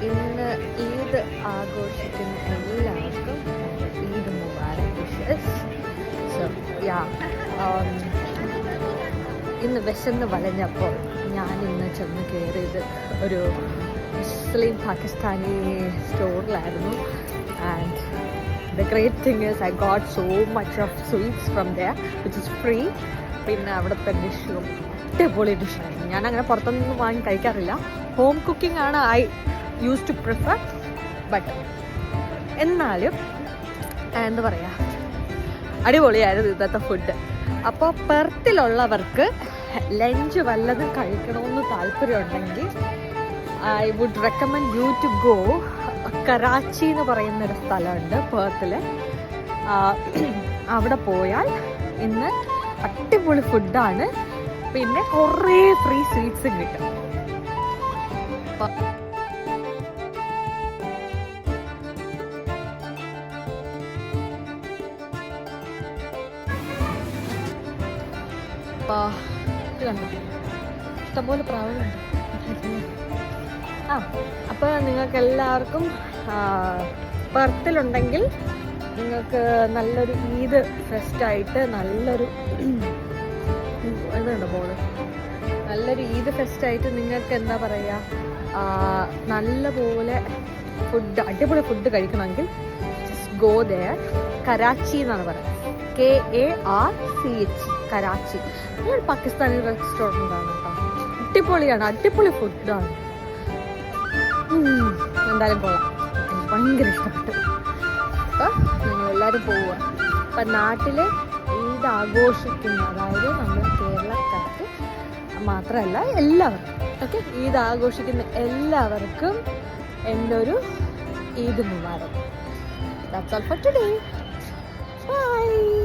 ഇന്ന് ഈദ് ആഘോഷിക്കുന്ന എല്ലാവർക്കും ഈദ് മുബാറക് വിഷസ്. സോ ഇന്ന് വിശന്ന് വലഞ്ഞപ്പോൾ ഞാൻ ഇന്ന് ചെന്ന് കയറിയത് ഒരു മുസ്ലിം പാകിസ്ഥാനി സ്റ്റോറിലായിരുന്നു. And the great thing is I got so much of sweets from there which is free. പിന്നെ അവിടുത്തെ ഡിഷും അടിപൊളി ഡിഷായിരുന്നു. ഞാൻ അങ്ങനെ പുറത്തൊന്നും വാങ്ങി കഴിക്കാറില്ല. ഹോം കുക്കിംഗ് ആണ് I use to prefer. But എന്നാലും എന്താ പറയുക, അടിപൊളിയായിരുന്നു ഇന്നത്തെ ഫുഡ്. അപ്പോൾ പെർത്തിലുള്ളവർക്ക് ലഞ്ച് വല്ലതും കഴിക്കണമെന്ന് താല്പര്യമുണ്ടെങ്കിൽ I would recommend you to go. Karachi എന്ന് പറയുന്നൊരു സ്ഥലമുണ്ട് പെർത്തിൽ. അവിടെ പോയാൽ ഇന്ന് അടിപൊളി ഫുഡാണ്. പിന്നെ കുറേ ഫ്രീ സ്വീറ്റ്സും കിട്ടും. ഇത് കണ്ടോ, ഇഷ്ടംപോലെ പ്രാവുകളുണ്ട്. അപ്പോൾ നിങ്ങൾക്ക് എല്ലാവർക്കും പെർത്തിലുണ്ടെങ്കിൽ നിങ്ങൾക്ക് നല്ലൊരു ഈദ് ഫെസ്റ്റായിട്ട് നല്ലൊരു ഇതുണ്ട് ബോള് നല്ലൊരു ഈദ് ഫെസ്റ്റായിട്ട് നിങ്ങൾക്ക് എന്താ പറയുക, നല്ലപോലെ ഫുഡ്, അടിപൊളി ഫുഡ് കഴിക്കണമെങ്കിൽ ഗോ ദെയർ. കറാച്ചി എന്നാണ് പറയുന്നത്, KARCH, കറാച്ചി. ഒരു പാകിസ്ഥാനി റെസ്റ്റോറൻ്റ് ആണ് കേട്ടോ. അടിപൊളിയാണ്, അടിപൊളി ഫുഡാണ്. എന്തായാലും കൊള്ളാം, എനിക്ക് ഭയങ്കര ഇഷ്ടപ്പെട്ടു. അപ്പോൾ നിങ്ങളെല്ലാവരും പോവുക. അപ്പം നാട്ടിൽ ഈദ് ആഘോഷിക്കുന്ന, അതായത് നമ്മൾ കേരളക്കാർക്ക് മാത്രമല്ല എല്ലാവർക്കും, ഓക്കെ, ഈദ് ആഘോഷിക്കുന്ന എല്ലാവർക്കും എൻ്റെ ഒരു Eid Mubarak. That's all for today. Bye.